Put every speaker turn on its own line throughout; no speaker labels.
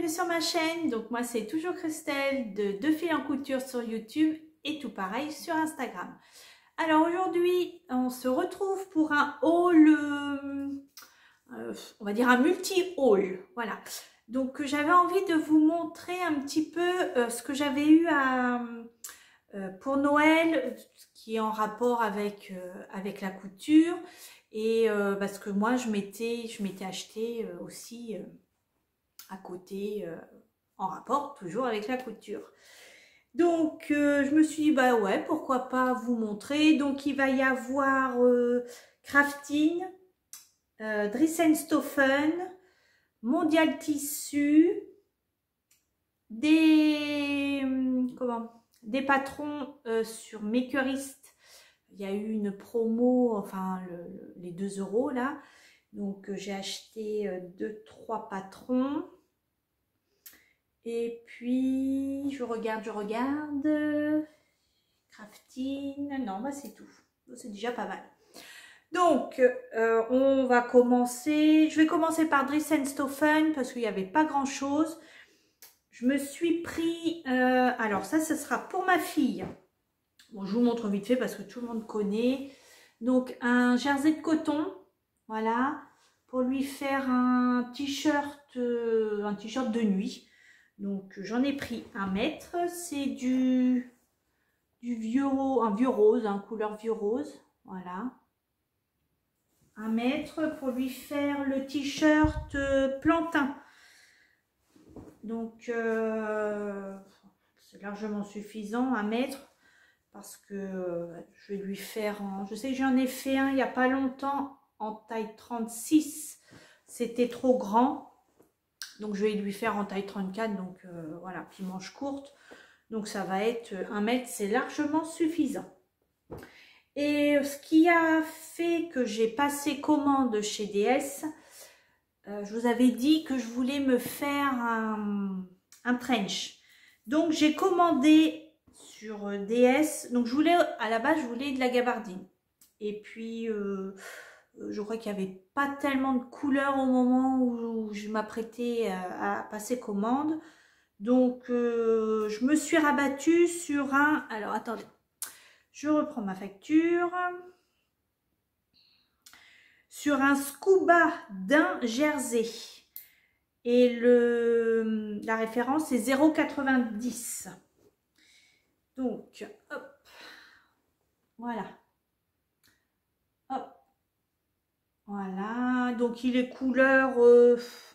bienvenue sur ma chaîne. Donc moi c'est toujours Christelle de Deux Filles en Couture sur YouTube et tout pareil sur Instagram. Alors aujourd'hui on se retrouve pour un haul, on va dire un multi-haul, voilà. Donc j'avais envie de vous montrer un petit peu ce que j'avais eu pour Noël, qui est en rapport avec, avec la couture. Et parce que moi je m'étais acheté aussi à côté en rapport toujours avec la couture. Donc je me suis dit bah ouais, pourquoi pas vous montrer. Donc il va y avoir Crafting, Dressenstoffen, Mondial Tissu, des des patrons sur Makerist. Il y a eu une promo, enfin les 2 € là. Donc j'ai acheté 2-3 patrons. Et puis je regarde. Crafting, non bah c'est tout. C'est déjà pas mal. Donc on va commencer. Je vais commencer par Dressenstoffen parce qu'il n'y avait pas grand chose. Je me suis pris, alors ça ce sera pour ma fille. Bon, je vous montre vite fait parce que tout le monde connaît. Donc un jersey de coton, voilà, pour lui faire un t-shirt de nuit. Donc j'en ai pris 1 mètre. C'est du vieux rose, couleur vieux rose, voilà. 1 mètre pour lui faire le t-shirt plantain. Donc c'est largement suffisant, 1 mètre. Parce que je vais lui faire je sais que j'en ai fait un il n'y a pas longtemps en taille 36, c'était trop grand, donc je vais lui faire en taille 34, donc voilà, puis manche courte, donc ça va être 1 mètre, c'est largement suffisant. Et ce qui a fait que j'ai passé commande chez DS, je vous avais dit que je voulais me faire un trench, donc j'ai commandé sur DS. Donc à la base je voulais de la gabardine, et puis je crois qu'il n'y avait pas tellement de couleurs au moment où je m'apprêtais à passer commande, donc je me suis rabattue sur alors attendez, je reprends ma facture, sur un scuba d'un jersey, et la référence est 0,90. Donc, hop, voilà, hop, voilà. Donc il est couleur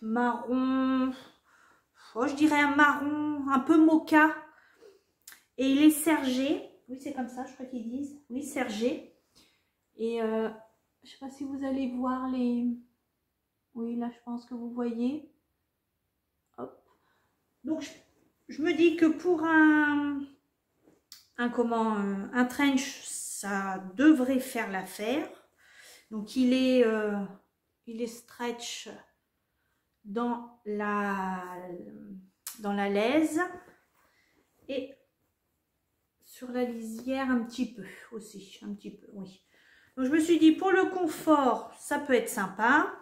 marron, je dirais un marron un peu mocha, et il est sergé. Oui, c'est comme ça, je crois qu'ils disent. Oui, sergé. Et je sais pas si vous allez voir les. Oui, là, je pense que vous voyez. Hop. Donc je me dis que pour un trench, ça devrait faire l'affaire. Donc il est stretch dans la laise et sur la lisière un petit peu aussi, un petit peu, oui. Donc je me suis dit pour le confort, ça peut être sympa.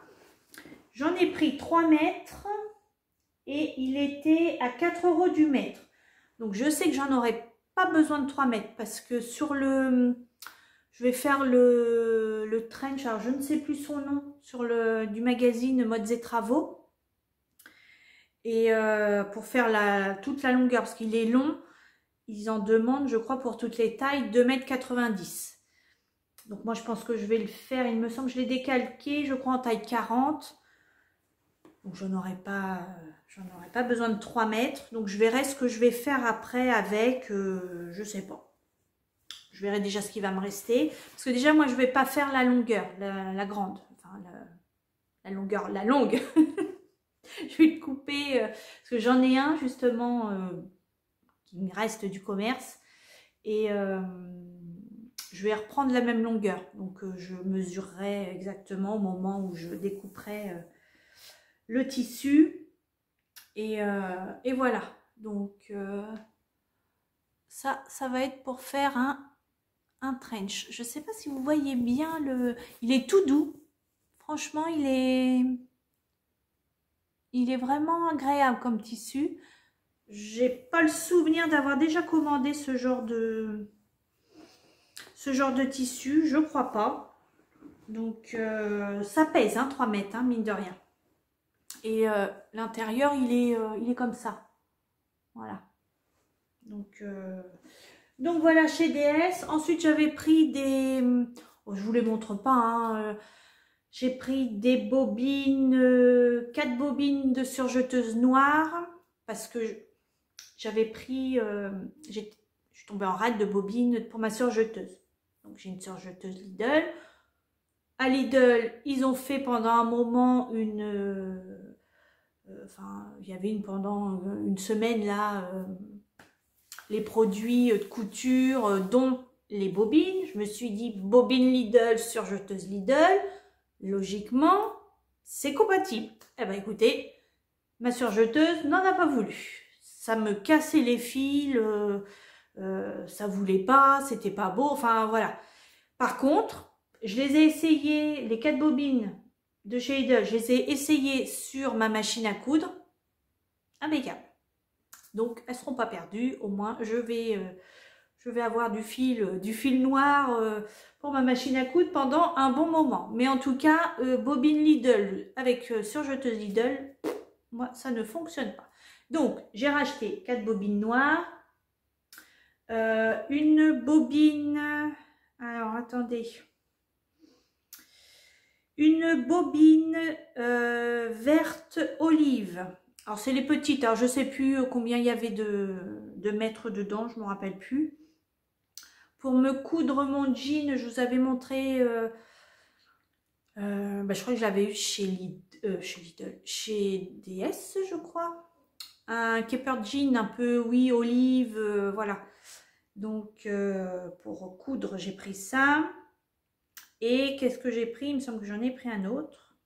J'en ai pris 3 mètres et il était à 4 € du mètre. Donc je sais que j'en aurais pas besoin de 3 mètres parce que sur je vais faire le trench, alors je ne sais plus son nom, sur du magazine Modes et Travaux. Et pour faire toute la longueur, parce qu'il est long, ils en demandent, je crois, pour toutes les tailles, 2,90 m. Donc moi je pense que je vais le faire, il me semble que je l'ai décalqué, je crois en taille 40. Donc j'en aurais pas besoin de 3 mètres. Donc je verrai ce que je vais faire après avec, je sais pas. Je verrai déjà ce qui va me rester. Parce que déjà, moi, je ne vais pas faire la longueur, la grande. Enfin, la longueur, la longue. Je vais le couper. Parce que j'en ai un, justement, qui me reste du commerce. Et je vais reprendre la même longueur. Donc, je mesurerai exactement au moment où je découperai le tissu. Et voilà. Donc, ça va être pour faire un trench. Je sais pas si vous voyez bien il est tout doux. Franchement, il est Il est vraiment agréable comme tissu. J'ai pas le souvenir d'avoir déjà commandé ce genre de tissu, je crois pas. Donc ça pèse, hein, 3 mètres, hein, mine de rien. Et l'intérieur, il est comme ça. Voilà. Donc voilà chez DS. Ensuite, j'avais pris des... Oh, je vous les montre pas, hein. J'ai pris des bobines, 4 bobines de surjeteuse noire. Parce que j'avais pris... je suis tombée en rate de bobines pour ma surjeteuse. Donc j'ai une surjeteuse Lidl. À Lidl, ils ont fait pendant un moment une... enfin, il y avait pendant une semaine là... les produits de couture, dont les bobines. Je me suis dit, bobine Lidl, surjeteuse Lidl, logiquement, c'est compatible. Eh bien, écoutez, ma surjeteuse n'en a pas voulu. Ça me cassait les fils, ça voulait pas, c'était pas beau, enfin voilà. Par contre, je les ai essayées, les 4 bobines de chez Lidl, je les ai essayées sur ma machine à coudre, impeccable. Donc, elles ne seront pas perdues. Au moins, je vais avoir du fil noir pour ma machine à coudre pendant un bon moment. Mais en tout cas, bobine Lidl avec surjeteuse Lidl, moi, ça ne fonctionne pas. Donc, j'ai racheté 4 bobines noires. Une bobine... Alors, attendez. Une bobine verte olive. Alors, c'est les petites. Alors, je ne sais plus combien il y avait de mètres dedans. Je ne me rappelle plus. Pour me coudre mon jean, je vous avais montré... je crois que je l'avais eu chez Lidl, chez DS, je crois. Un keeper jean un peu, oui, olive, voilà. Donc, pour coudre, j'ai pris ça. Et qu'est-ce que j'ai pris? Il me semble que j'en ai pris un autre.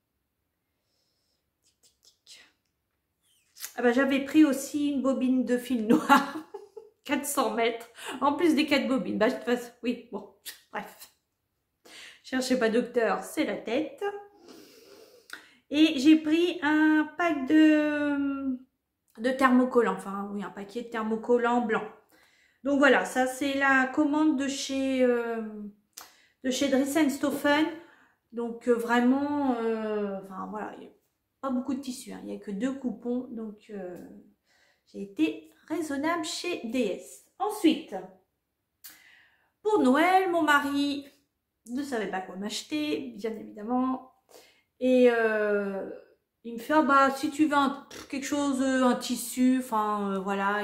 Ah ben, j'avais pris aussi une bobine de fil noir, 400 mètres, en plus des 4 bobines. Bah, de toute façon, oui, bon, bref. Cherchez pas docteur, c'est la tête. Et j'ai pris un pack de thermocollants, enfin, oui, un paquet de thermocollants blancs. Donc voilà, ça c'est la commande de chez Dries & Stoffen. Donc vraiment, enfin voilà, il n'y a pas beaucoup de tissu, hein. Il n'y a que 2 coupons, donc j'ai été raisonnable chez DS. Ensuite, pour Noël, mon mari ne savait pas quoi m'acheter, bien évidemment. Et il me fait, ah bah si tu veux quelque chose, un tissu, enfin voilà,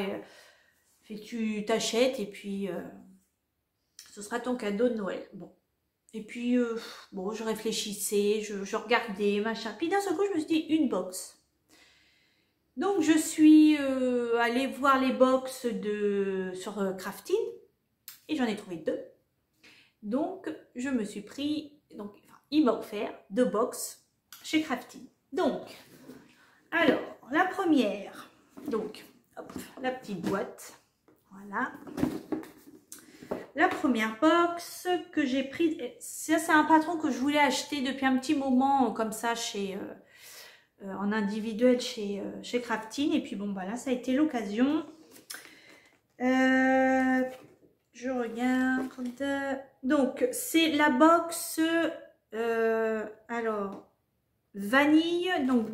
tu t'achètes et puis ce sera ton cadeau de Noël. Bon. Et puis, bon, je réfléchissais, je regardais, machin. Puis d'un seul coup, je me suis dit, une box. Donc, je suis allée voir les box sur Crafting. Et j'en ai trouvé 2. Donc, je me suis pris... Donc, enfin, il m'a offert 2 box chez Crafting. Donc, alors, la première. Donc, hop, la petite boîte. Voilà. La première box que j'ai prise, ça c'est un patron que je voulais acheter depuis un petit moment comme ça en individuel chez Crafting. Et puis bon, bah là ça a été l'occasion. Je regarde. Donc c'est la box alors vanille, donc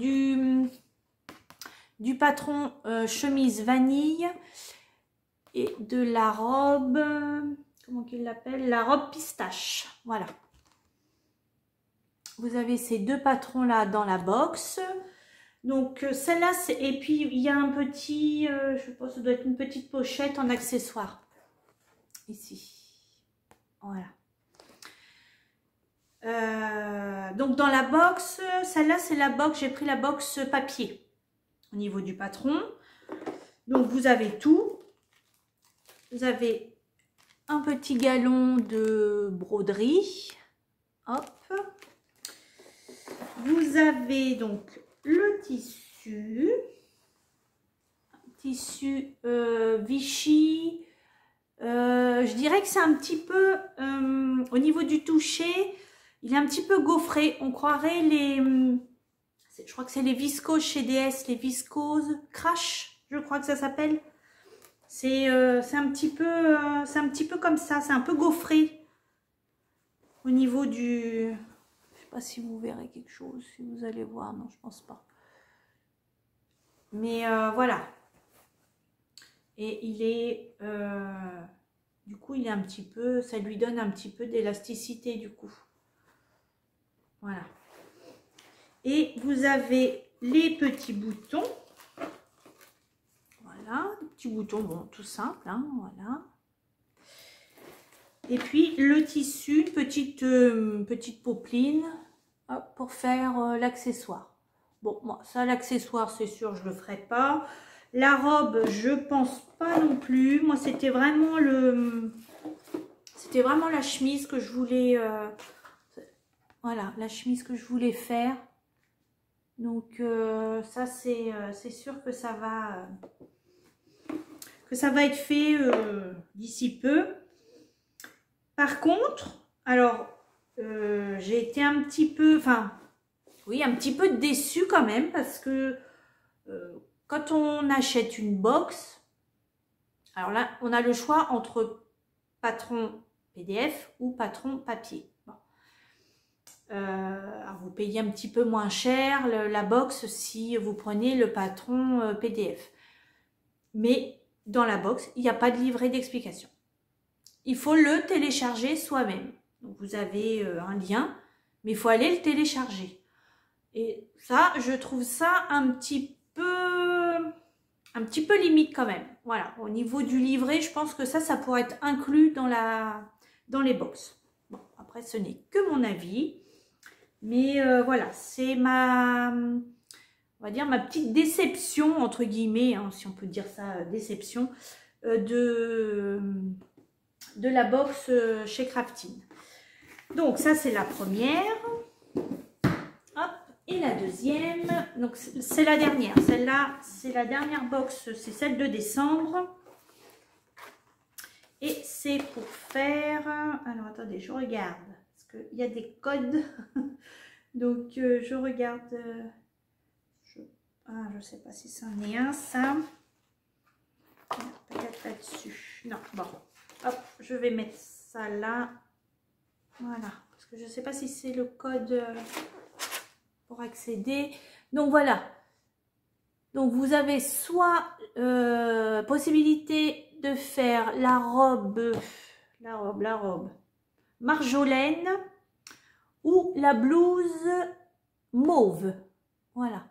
du patron chemise vanille et de la robe... Comment qu'il l'appelle? La robe pistache. Voilà. Vous avez ces 2 patrons là dans la box. Donc celle-là, et puis il y a un petit, je pense que ça doit être une petite pochette en accessoire. Ici. Voilà. Donc dans la box, celle-là c'est la box, j'ai pris la box papier au niveau du patron. Donc vous avez tout. Vous avez un petit galon de broderie. Hop. Vous avez donc le tissu. Tissu Vichy. Je dirais que c'est un petit peu, au niveau du toucher, il est un petit peu gaufré. On croirait je crois que c'est les viscoses chez DS, les viscoses Crash, je crois que ça s'appelle. C'est un petit peu comme ça, c'est un peu gaufré au niveau du... Je sais pas si vous verrez quelque chose, si vous allez voir, non, je pense pas. Mais voilà. Et il est... du coup, il est un petit peu... Ça lui donne un petit peu d'élasticité, du coup. Voilà. Et vous avez les petits boutons. Voilà, des petits boutons, bon, tout simple, hein, voilà. Et puis le tissu, petite popeline, hop, pour faire l'accessoire. Bon, moi, ça, l'accessoire, c'est sûr, je le ferai pas. La robe, je pense pas non plus. Moi, c'était vraiment la chemise que je voulais, voilà, la chemise que je voulais faire. Donc, ça, c'est sûr que ça va être fait d'ici peu. Par contre, alors, j'ai été un petit peu, enfin, oui, un petit peu déçue quand même, parce que quand on achète une box, alors là, on a le choix entre patron PDF ou patron papier. Bon. Alors vous payez un petit peu moins cher la box si vous prenez le patron PDF. Mais dans la box, il n'y a pas de livret d'explication. Il faut le télécharger soi-même. Donc vous avez un lien, mais il faut aller le télécharger. Et ça, je trouve ça un petit peu limite quand même. Voilà, au niveau du livret, je pense que ça pourrait être inclus dans les box. Bon, après, ce n'est que mon avis. Mais voilà, c'est on va dire ma petite déception, entre guillemets, hein, si on peut dire ça, déception, de la box chez Craftine. Donc ça, c'est la première. Hop, et la deuxième, donc c'est la dernière. Celle-là, c'est la dernière box, c'est celle de décembre. Et c'est pour faire... Alors, attendez, je regarde. Parce qu'il y a des codes. Donc, je regarde... je sais pas si c'en est un, ça. Peut-être là-dessus. Non, bon. Hop, je vais mettre ça là. Voilà. Parce que je ne sais pas si c'est le code pour accéder. Donc, voilà. Donc, vous avez soit possibilité de faire la robe Marjolaine ou la blouse mauve. Voilà.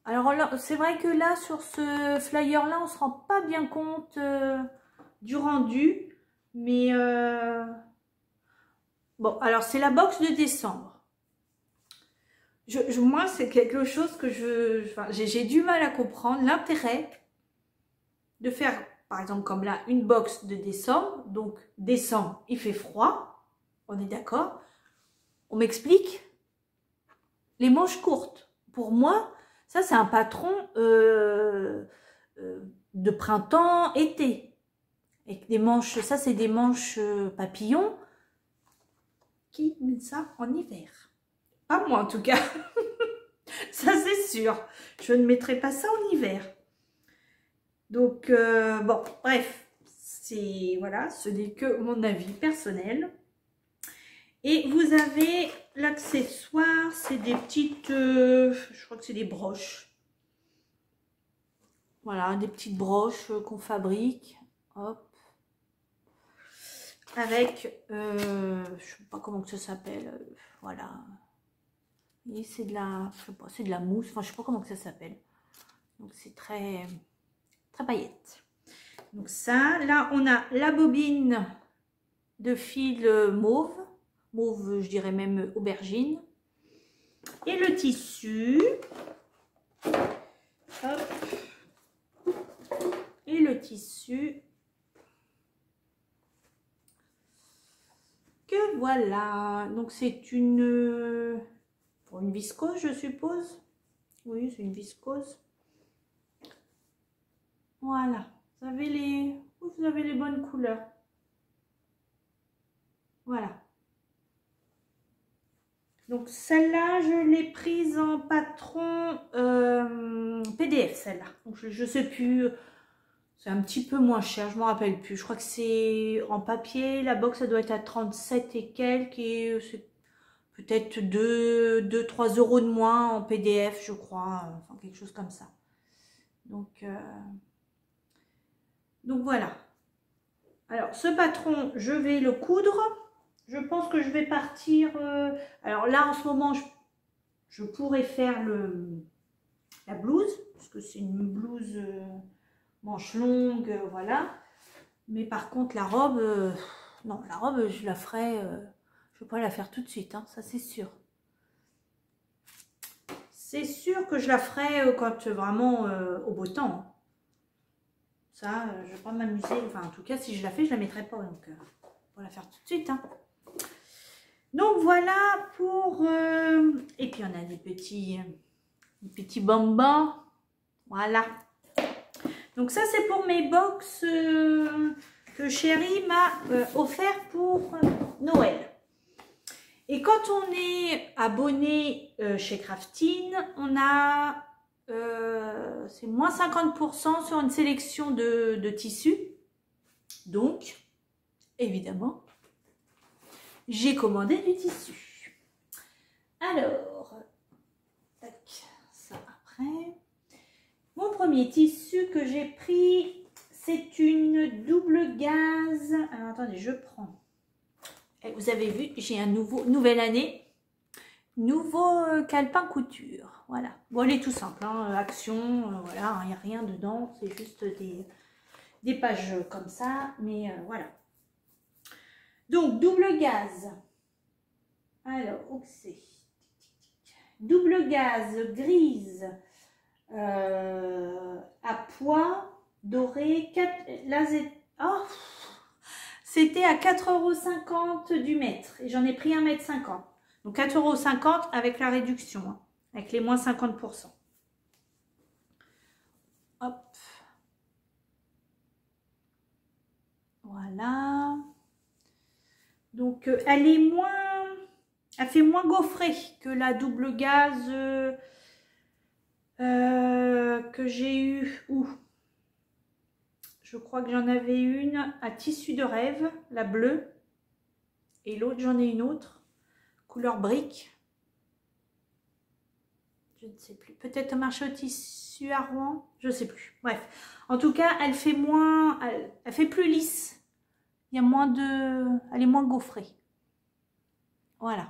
Alors c'est vrai que là, sur ce flyer-là, on ne se rend pas bien compte du rendu. Mais bon, alors c'est la box de décembre. Moi, c'est quelque chose que j'ai du mal à comprendre. L'intérêt de faire, par exemple, comme là, une box de décembre. Donc, décembre, il fait froid. On est d'accord? On m'explique? Les manches courtes. Pour moi, ça, c'est un patron de printemps, été. Et des manches, ça, c'est des manches papillons qui mettent ça en hiver. Pas moi, en tout cas. Ça, c'est sûr. Je ne mettrai pas ça en hiver. Donc, bon, bref. Voilà, ce n'est que mon avis personnel. Et vous avez l'accessoire, c'est des petites, je crois que c'est des broches. Voilà, des petites broches qu'on fabrique. Hop. Avec, je sais pas comment que ça s'appelle. Voilà. Et c'est de la, je sais pas, c'est de la mousse. Enfin, je sais pas comment que ça s'appelle. Donc, c'est très paillette. Donc ça, là, on a la bobine de fil mauve. Mauve, je dirais même aubergine. Et le tissu. Hop. Et le tissu. Que voilà. Donc c'est une viscose, je suppose. Oui, c'est une viscose. Voilà. Vous avez les bonnes couleurs. Voilà. Donc celle-là, je l'ai prise en patron PDF, celle-là. Donc je sais plus, c'est un petit peu moins cher, je me rappelle plus. Je crois que c'est en papier, la box, ça doit être à 37 et quelques, et c'est peut-être 2-3 euros de moins en PDF, je crois, enfin quelque chose comme ça. Donc voilà. Alors ce patron, je vais le coudre. Je pense que je vais partir. Alors là, en ce moment, je pourrais faire la blouse, parce que c'est une blouse manche longue, voilà. Mais par contre, la robe, non, la robe, je la ferai. Je ne vais pas la faire tout de suite, hein, ça c'est sûr. C'est sûr que je la ferai quand vraiment au beau temps. Ça, je ne vais pas m'amuser. Enfin, en tout cas, si je la fais, je ne la mettrai pas. Donc, pour la faire tout de suite. Hein. Donc, voilà pour... et puis, on a des petits bambins. Voilà. Donc, ça, c'est pour mes box que Chérie m'a offert pour Noël. Et quand on est abonné chez Craftine, on a... c'est moins 50% sur une sélection de tissus. Donc, évidemment, j'ai commandé du tissu. Alors, tac, ça après. Mon premier tissu que j'ai pris, c'est une double gaze. Alors, attendez, je prends. Et vous avez vu, j'ai un nouvelle année. Nouveau calepin couture, voilà. Bon, elle est tout simple, hein, action, voilà, il n'y a rien dedans, c'est juste des pages comme ça, mais voilà. Donc, double gaze. Alors, où c'est? Double gaze grise à pois doré. Oh, c'était à 4,50 € du mètre et j'en ai pris 1,50 m. Donc 4,50 € avec la réduction, hein, avec les moins 50%. Hop. Voilà. Donc elle est moins, elle fait moins gaufrée que la double gaze que j'ai eu. Je crois que j'en avais une à tissu de rêve, la bleue, et l'autre j'en ai une autre, couleur brique. Je ne sais plus. Peut-être un marché au tissu à Rouen. Je ne sais plus. Bref. En tout cas, elle fait moins... Elle fait plus lisse. Il y a moins de... Elle est moins gaufrée. Voilà.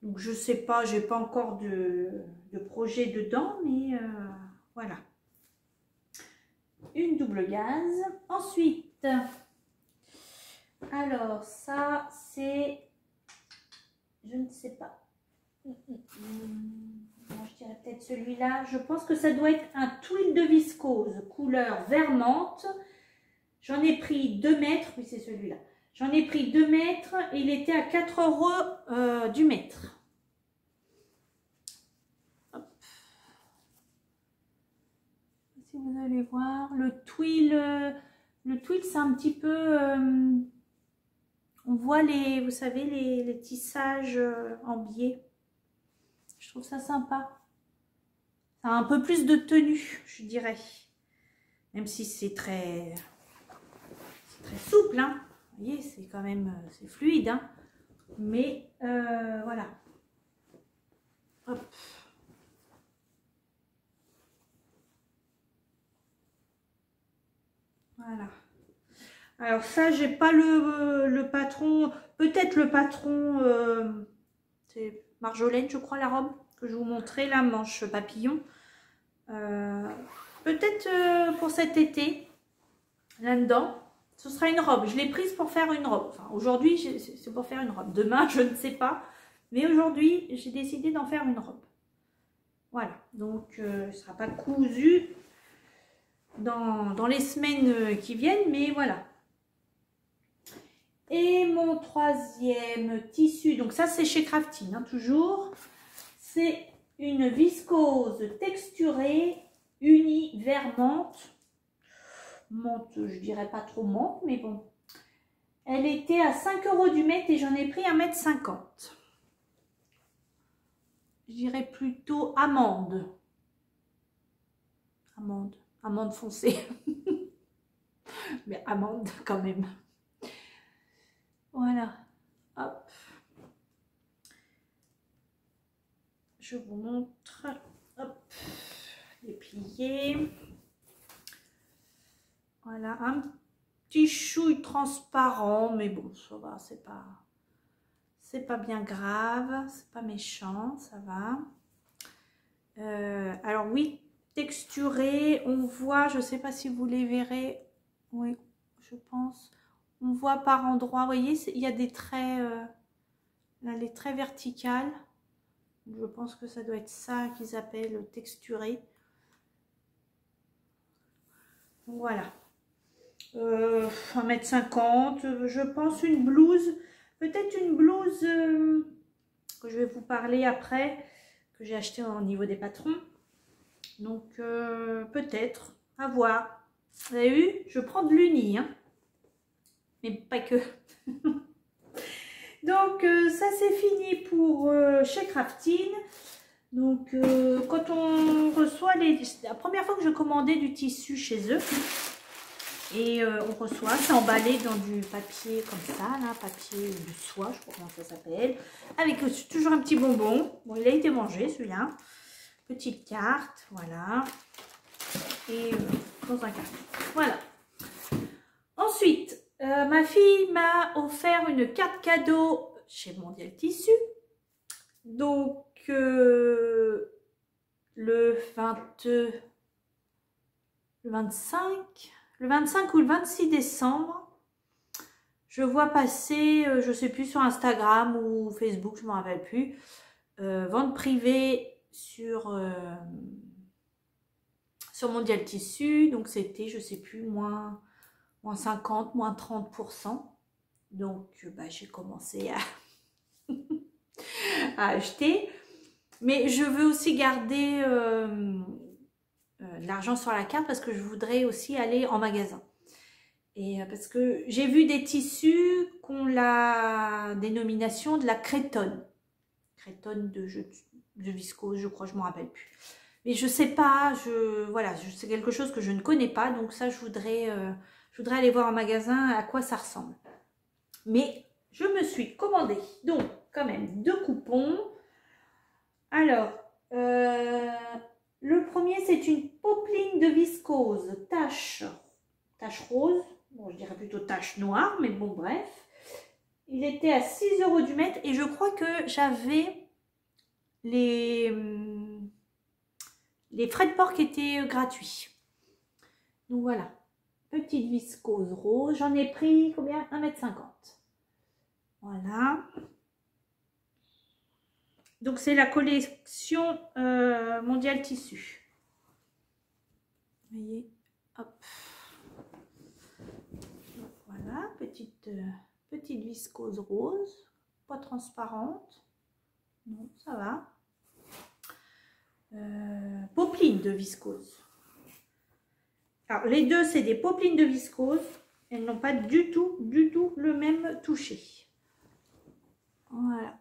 Donc, je ne sais pas. Je n'ai pas encore de projet dedans. Mais voilà. Une double gaze. Ensuite, alors ça, c'est... Je ne sais pas. Je dirais peut-être celui-là. Je pense que ça doit être un twill de viscose couleur vert menthe. J'en ai pris 2 mètres. Oui, c'est celui-là. J'en ai pris 2 mètres et il était à 4 € du mètre. Hop. Si vous allez voir, le twill c'est un petit peu... on voit les, vous savez, les tissages en biais. Je trouve ça sympa. Ça a un peu plus de tenue, je dirais. Même si c'est très souple, hein. Vous voyez, c'est quand même, c'est fluide, hein. Mais voilà. Hop. Voilà. Alors ça, j'ai pas le patron. Peut-être le patron, c'est Marjolaine, je crois, la robe que je vous montrais, la manche papillon. Peut-être pour cet été, là-dedans, ce sera une robe. Je l'ai prise pour faire une robe. Enfin, aujourd'hui, c'est pour faire une robe. Demain, je ne sais pas. Mais aujourd'hui, j'ai décidé d'en faire une robe. Voilà. Donc, ce ne sera pas cousu dans les semaines qui viennent, mais voilà. Et mon troisième tissu, donc ça, c'est chez Craftine, hein, toujours. C'est une viscose texturée unie vert menthe. Menthe, je dirais pas trop menthe, mais bon. Elle était à 5 € du mètre et j'en ai pris 1,50 m. je dirais plutôt amande. Amande foncée. Mais amande quand même. Voilà. Hop. Je vous montre. Hop. Déplier. Voilà. Un petit chouille transparent. Mais bon, ça va. C'est pas bien grave. C'est pas méchant. Ça va. Alors oui. Texturé. On voit. Je sais pas si vous les verrez. Oui. Je pense. On voit par endroits. Vous voyez. Il y a des traits. Là, les traits verticales. Je pense que ça doit être ça qu'ils appellent texturé. Voilà. 1,50 m. Je pense une blouse. Peut-être une blouse que je vais vous parler après. Que j'ai acheté au niveau des patrons. Donc peut-être. À voir. Vous avez vu? Je prends de l'uni. Hein. Mais pas que. Donc ça c'est fini pour chez Craftine. Donc quand on reçoit la première fois que je commandais du tissu chez eux et on reçoit, c'est emballé dans du papier comme ça, là, papier de soie, je sais pas comment ça s'appelle, avec toujours un petit bonbon. Bon, il a été mangé celui-là. Petite carte, voilà. Et dans un carton. Voilà. Ensuite, ma fille m'a offert une carte cadeau chez Mondial Tissu. Donc, le 25 ou le 26 décembre, je vois passer, je ne sais plus, sur Instagram ou Facebook, je ne me rappelle plus, vente privée sur Mondial Tissu. Donc, c'était, je ne sais plus, moins 50, moins 30%. Donc, j'ai commencé à acheter. Mais je veux aussi garder l'argent sur la carte parce que je voudrais aussi aller en magasin. Et parce que j'ai vu des tissus qui ont la dénomination de la crétonne. Crétonne de viscose, je crois, je ne me rappelle plus. Mais je ne sais pas, voilà, c'est quelque chose que je ne connais pas. Donc ça, je voudrais aller voir en magasin à quoi ça ressemble. Mais je me suis commandé, donc quand même, 2 coupons. Alors, le premier, c'est une popeline de viscose, tache rose. Bon, je dirais plutôt tache noire, mais bon, bref. Il était à 6 € du mètre et je crois que j'avais les frais de port qui étaient gratuits. Donc voilà, petite viscose rose. J'en ai pris combien? 1,50 m. Voilà. Donc c'est la collection Mondial Tissu. Vous voyez, hop. Donc, voilà, petite viscose rose, pas transparente. Non, ça va. Popeline de viscose. Alors les deux, c'est des popelines de viscose. Elles n'ont pas du tout le même toucher. Voilà.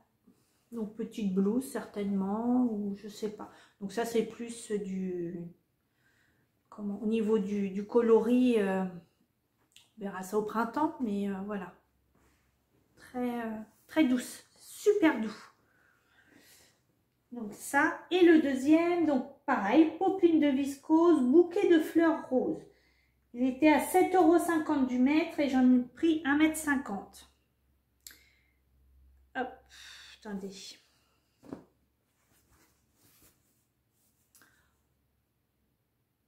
Donc petite blouse certainement, ou je sais pas. Donc ça c'est plus au niveau du coloris, on verra ça au printemps, mais voilà. Très douce, super doux. Donc ça, et le deuxième, donc pareil, popeline de viscose, bouquet de fleurs roses. Il était à 7,50 € du mètre et j'en ai pris 1,50 m. Hop, attendez.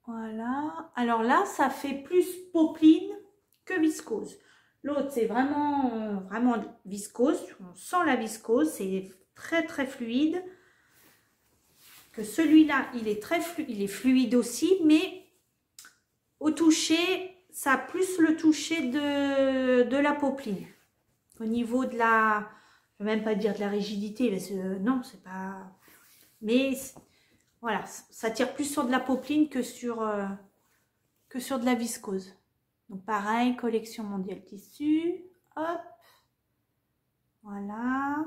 Voilà. Alors là, ça fait plus popeline que viscose. L'autre, c'est vraiment viscose. On sent la viscose. C'est très fluide. Que celui-là, il est fluide aussi. Mais au toucher, ça a plus le toucher de la popeline. Au niveau de la... Je ne vais même pas dire de la rigidité. Parce que, non, c'est pas... Mais... Voilà, ça tire plus sur de la popeline que sur de la viscose. Donc pareil, collection Mondial Tissu. Hop. Voilà.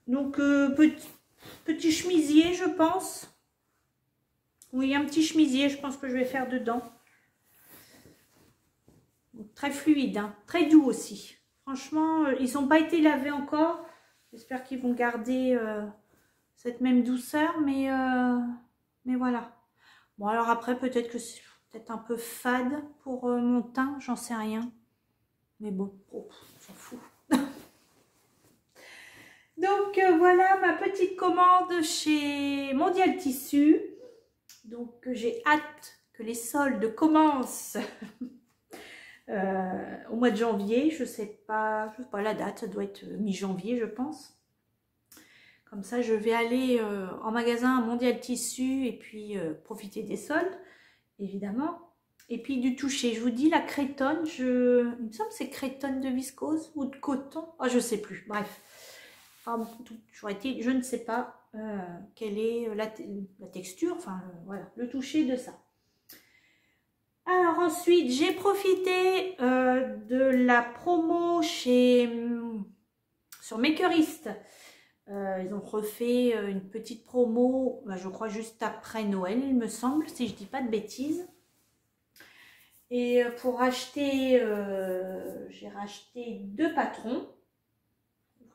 Donc petit chemisier, je pense. Oui, un petit chemisier, je pense que je vais faire dedans. Donc, très fluide, hein, très doux aussi. Franchement, ils n'ont pas été lavés encore. J'espère qu'ils vont garder cette même douceur, mais voilà. Bon, alors après, peut-être que c'est peut-être un peu fade pour mon teint, j'en sais rien. Mais bon, oh, on s'en fout. Donc voilà ma petite commande chez Mondial Tissu. Donc j'ai hâte que les soldes commencent au mois de janvier. Je sais pas la date, ça doit être mi-janvier je pense. Comme ça je vais aller en magasin Mondial Tissu et puis profiter des soldes évidemment. Et puis du toucher, je vous dis la crétonne, il me semble que c'est crétonne de viscose ou de coton, oh, je sais plus, bref. Enfin, je ne sais pas quelle est la texture, enfin voilà, le toucher de ça. Alors ensuite, j'ai profité de la promo sur Makerist. Ils ont refait une petite promo, je crois juste après Noël, il me semble, si je ne dis pas de bêtises. Et pour acheter, j'ai racheté 2 patrons.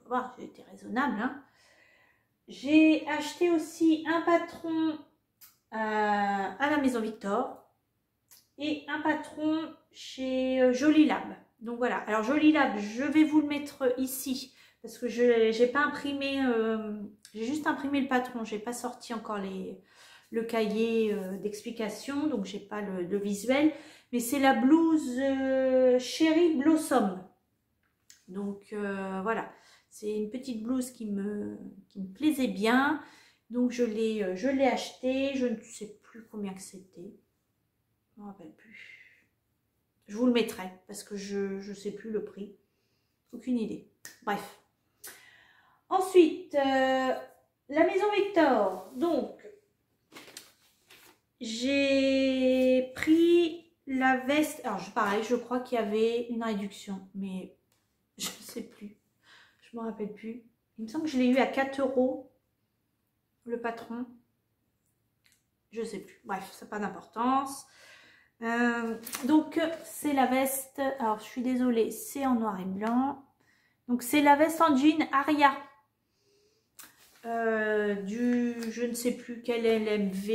Voir, j'ai été raisonnable. Hein. J'ai acheté aussi un patron à la Maison Victor et un patron chez Jolie Lab. Donc voilà. Alors Jolie Lab, je vais vous le mettre ici parce que je n'ai pas imprimé. J'ai juste imprimé le patron. J'ai pas sorti encore le cahier d'explication, donc j'ai pas le visuel. Mais c'est la blouse Cherry Blossom. Donc voilà. C'est une petite blouse qui me plaisait bien. Donc je l'ai achetée. Je ne sais plus combien que c'était. Je ne me rappelle plus. Je vous le mettrai parce que je ne sais plus le prix. Aucune idée. Bref. Ensuite, la Maison Victor. Donc, j'ai pris la veste. Alors, pareil, je crois qu'il y avait une réduction. Mais je ne sais plus. Je ne me rappelle plus. Il me semble que je l'ai eu à 4 € le patron. Je ne sais plus. Bref, ça n'a pas d'importance. Donc, c'est la veste. Alors, je suis désolée, c'est en noir et blanc. Donc, c'est la veste en jean Aria. Je ne sais plus quel LMV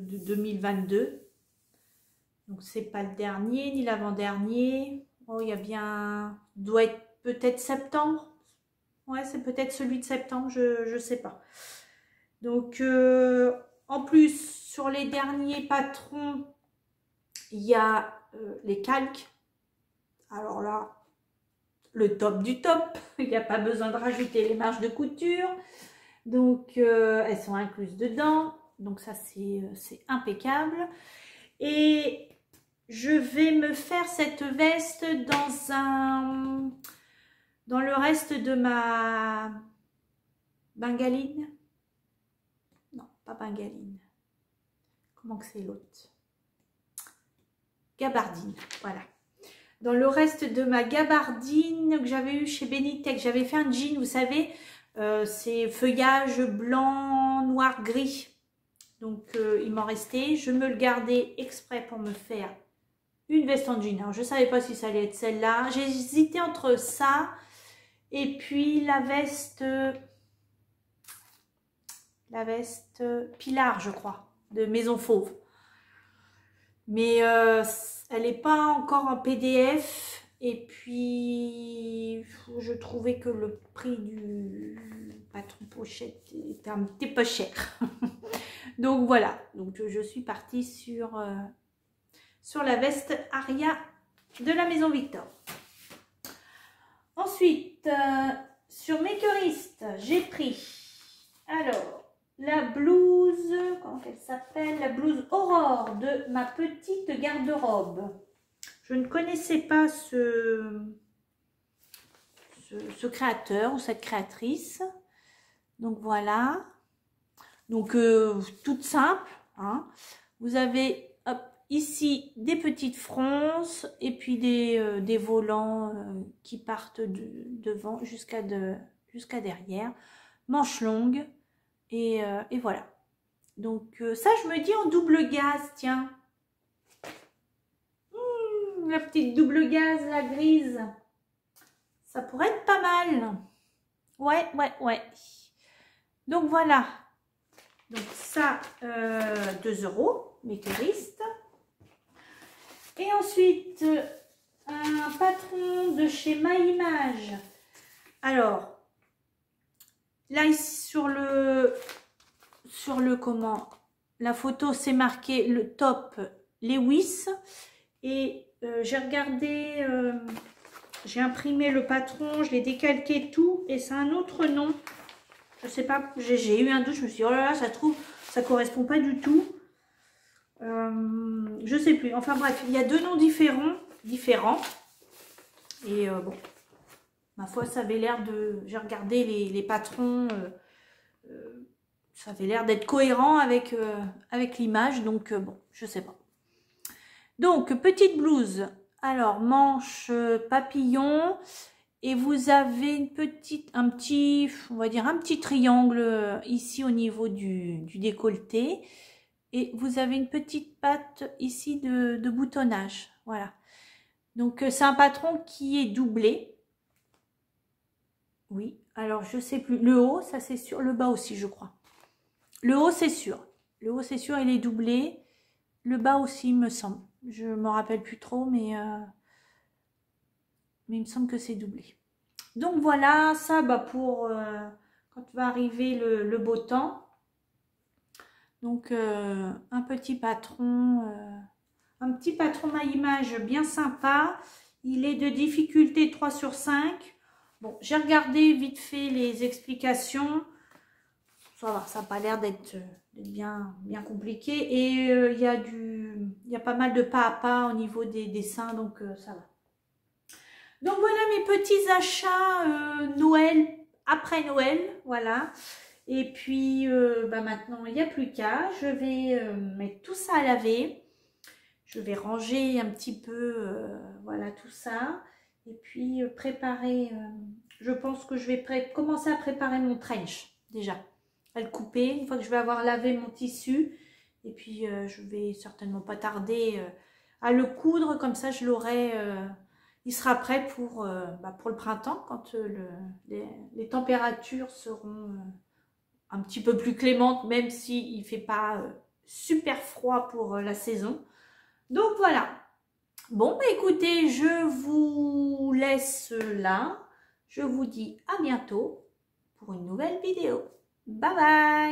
de 2022. Donc, c'est pas le dernier ni l'avant-dernier. Oh, il y a bien... doit être peut-être septembre. Ouais, c'est peut-être celui de septembre, je ne sais pas. Donc, en plus, sur les derniers patrons, il y a les calques. Alors là, le top du top. Il n'y a pas besoin de rajouter les marges de couture. Donc, elles sont incluses dedans. Donc, ça, c'est impeccable. Et je vais me faire cette veste dans le reste de ma bengaline. Non, pas bengaline. Comment que c'est l'autre? Gabardine, voilà. Dans le reste de ma gabardine que j'avais eu chez Benitech, j'avais fait un jean, vous savez, c'est feuillage blanc, noir, gris. Donc, il m'en restait. Je me le gardais exprès pour me faire une veste en jean. Alors, je ne savais pas si ça allait être celle-là. J'ai hésité entre ça et puis la veste Pilar, je crois, de Maison Fauve. Mais elle n'est pas encore en PDF. Et puis, je trouvais que le prix du patron pochette était un petit peu cher. Donc voilà, donc je suis partie sur la veste Aria de la Maison Victor. Ensuite, sur Makerist, j'ai pris alors la blouse, comment elle s'appelle? La blouse Aurore de ma petite garde-robe. Je ne connaissais pas ce créateur ou cette créatrice. Donc voilà. Donc toute simple. Hein. Vous avez hop, ici des petites fronces et puis des volants qui partent de devant jusqu'à derrière. Manches longues. Et voilà. Donc ça, je me dis en double gaz, tiens. La petite double gaz, la grise. Ça pourrait être pas mal. Ouais. Donc voilà. Donc ça, 2 €, Makerist. Et ensuite, un patron de chez MyImage. Alors, là, ici, sur le comment, la photo, c'est marqué le top Lewis. Et j'ai regardé, j'ai imprimé le patron, je l'ai décalqué tout, et c'est un autre nom. Je sais pas, j'ai eu un doute, je me suis dit, oh là là, ça trouve, ça correspond pas du tout. Je sais plus. Enfin bref, il y a 2 noms différents. Et bon, ma foi, ça avait l'air de... J'ai regardé les patrons, ça avait l'air d'être cohérent avec, avec l'image, donc bon, je sais pas. Donc, petite blouse. Alors, manche papillon. Et vous avez une petite, on va dire un petit triangle ici au niveau du décolleté. Et vous avez une petite patte ici de boutonnage. Voilà. Donc, c'est un patron qui est doublé. Oui, alors je sais plus. Le haut, ça c'est sûr. Le bas aussi, je crois. Le haut, c'est sûr. Le haut, c'est sûr, il est doublé. Le bas aussi, il me semble. Je ne me rappelle plus trop, mais il me semble que c'est doublé. Donc voilà, ça bah pour quand va arriver le beau temps. Donc un petit patron MyImage bien sympa. Il est de difficulté 3 sur 5. Bon, j'ai regardé vite fait les explications. Ça n'a pas l'air d'être bien compliqué. Et il y a pas mal de pas à pas au niveau des dessins, donc ça va. Donc voilà mes petits achats Noël, après Noël, voilà. Et puis bah maintenant il n'y a plus qu'à. Je vais mettre tout ça à laver. Je vais ranger un petit peu, voilà tout ça. Et puis préparer, je pense que je vais commencer à préparer mon trench déjà. À le couper une fois que je vais avoir lavé mon tissu. Et puis je vais certainement pas tarder à le coudre, comme ça je l'aurai... il sera prêt pour le printemps, quand les températures seront un petit peu plus clémentes, même s'il ne fait pas super froid pour la saison. Donc voilà. Bon, bah écoutez, je vous laisse là. Je vous dis à bientôt pour une nouvelle vidéo. Bye bye!